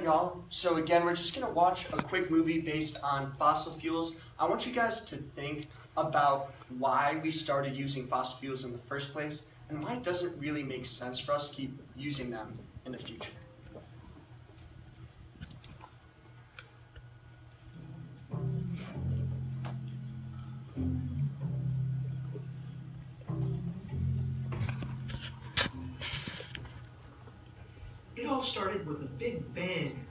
right, y'all. So again, we're just gonna watch a quick movie based on fossil fuels. I want you guys to think about why we started using fossil fuels in the first place and why it doesn't really make sense for us to keep using them in the future. It all started with a big bang.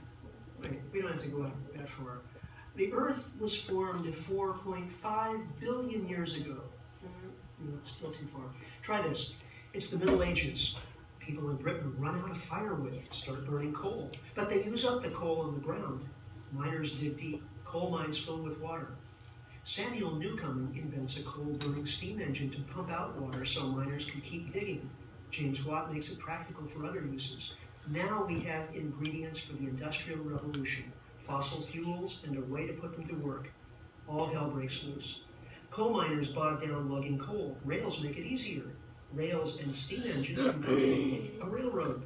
Wait, we don't have to go that far. The Earth was formed 4.5 billion years ago. No, it's still too far. Try this. It's the Middle Ages. People in Britain run out of firewood, start burning coal. But they use up the coal on the ground. Miners dig deep. Coal mines fill with water. Samuel Newcomen invents a coal-burning steam engine to pump out water so miners can keep digging. James Watt makes it practical for other uses. Now we have ingredients for the Industrial Revolution, fossil fuels and a way to put them to work. All hell breaks loose. Coal miners bog down logging coal. Rails make it easier. Rails and steam engines invent a railroad.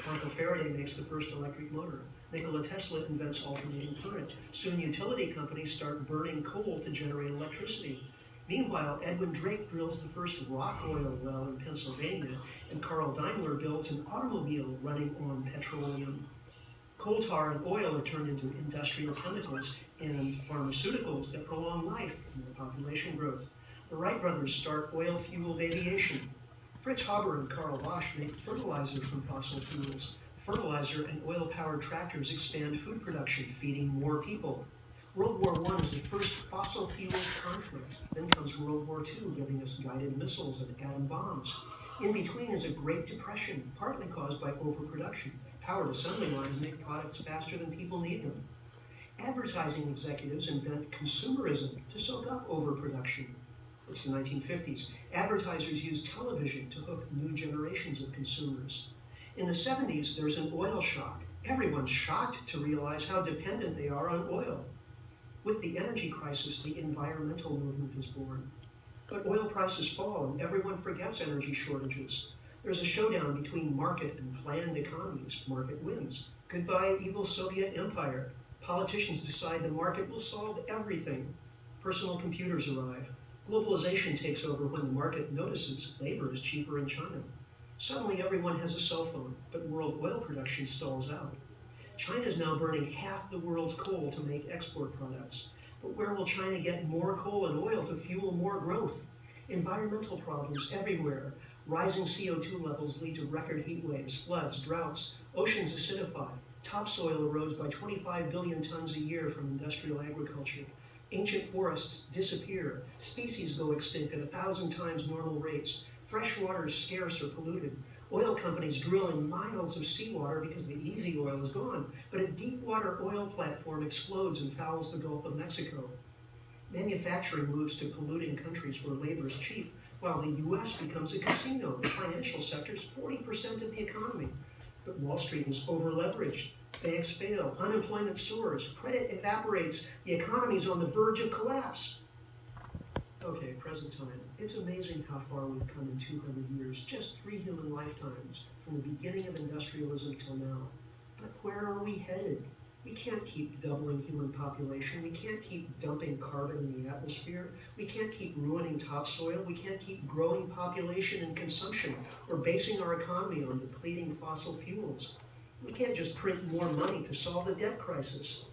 Michael Faraday makes the first electric motor. Nikola Tesla invents alternating current. Soon utility companies start burning coal to generate electricity. Meanwhile, Edwin Drake drills the first rock oil well in Pennsylvania, and Carl Daimler builds an automobile running on petroleum. Coal tar and oil are turned into industrial chemicals and pharmaceuticals that prolong life and population growth. The Wright brothers start oil-fueled aviation. Fritz Haber and Karl Bosch make fertilizer from fossil fuels. Fertilizer and oil-powered tractors expand food production, feeding more people. World War I is the first fossil fuel conflict. Then comes World War II, giving us guided missiles and atom bombs. In between is a Great Depression, partly caused by overproduction. Powered assembly lines make products faster than people need them. Advertising executives invent consumerism to soak up overproduction. It's the 1950s. Advertisers use television to hook new generations of consumers. In the 70s, there's an oil shock. Everyone's shocked to realize how dependent they are on oil. With the energy crisis, the environmental movement is born. But oil prices fall and everyone forgets energy shortages. There's a showdown between market and planned economies. Market wins. Goodbye, evil Soviet empire. Politicians decide the market will solve everything. Personal computers arrive. Globalization takes over when the market notices labor is cheaper in China. Suddenly everyone has a cell phone, but world oil production stalls out. China is now burning half the world's coal to make export products. But where will China get more coal and oil to fuel more growth? Environmental problems everywhere. Rising CO2 levels lead to record heat waves, floods, droughts. Oceans acidify. Topsoil erodes by 25 billion tons a year from industrial agriculture. Ancient forests disappear. Species go extinct at 1,000 times normal rates. Fresh water is scarce or polluted. Oil companies drill in miles of seawater because the easy oil is gone, but a deep water oil platform explodes and fouls the Gulf of Mexico. Manufacturing moves to polluting countries where labor is cheap, while the U.S. becomes a casino. The financial sector is 40% of the economy. But Wall Street is over-leveraged. Banks fail. Unemployment soars. Credit evaporates. The economy is on the verge of collapse. Okay, present time. It's amazing how far we've come in 200 years, just 3 human lifetimes, from the beginning of industrialism till now. But where are we headed? We can't keep doubling human population. We can't keep dumping carbon in the atmosphere. We can't keep ruining topsoil. We can't keep growing population and consumption or basing our economy on depleting fossil fuels. We can't just print more money to solve the debt crisis.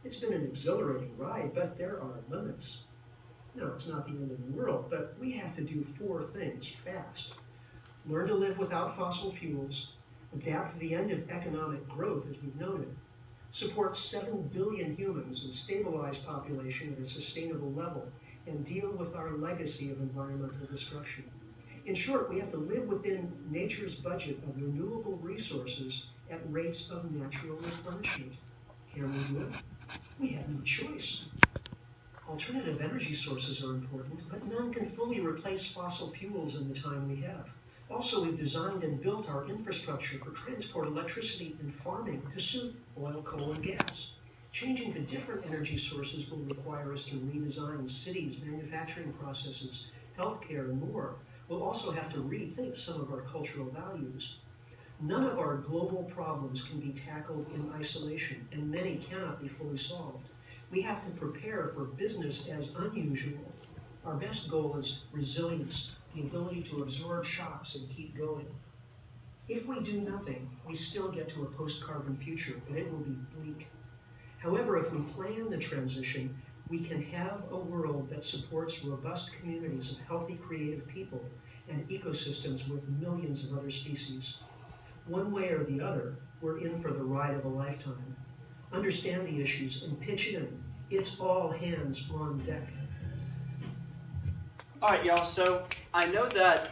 It's been an exhilarating ride, but there are limits. No, it's not the end of the world, but we have to do 4 things fast. Learn to live without fossil fuels, adapt to the end of economic growth, as we've noted, support 7 billion humans and stabilize population at a sustainable level, and deal with our legacy of environmental destruction. In short, we have to live within nature's budget of renewable resources at rates of natural replenishment. Can we do it? We have no choice. Alternative energy sources are important, but none can fully replace fossil fuels in the time we have. Also, we've designed and built our infrastructure for transport, electricity, and farming to suit oil, coal, and gas. Changing to different energy sources will require us to redesign cities, manufacturing processes, healthcare, and more. We'll also have to rethink some of our cultural values. None of our global problems can be tackled in isolation, and many cannot be fully solved. We have to prepare for business as unusual. Our best goal is resilience, the ability to absorb shocks and keep going. If we do nothing, we still get to a post-carbon future, but it will be bleak. However, if we plan the transition, we can have a world that supports robust communities of healthy, creative people and ecosystems with millions of other species. One way or the other, we're in for the ride of a lifetime. Understand the issues and pitch in. It's all hands on deck. All right, y'all. So I know that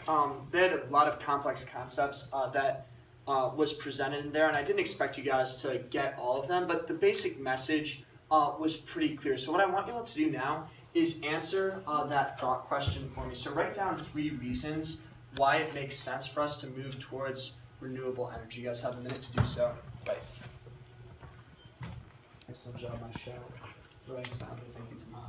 they had a lot of complex concepts that was presented in there, and I didn't expect you guys to get all of them, but the basic message was pretty clear. So what I want you all to do now is answer that thought question for me. So write down 3 reasons why it makes sense for us to move towards renewable energy. You guys have a minute to do so. Right. Excellent job, my show. Right, sound. Thank you to my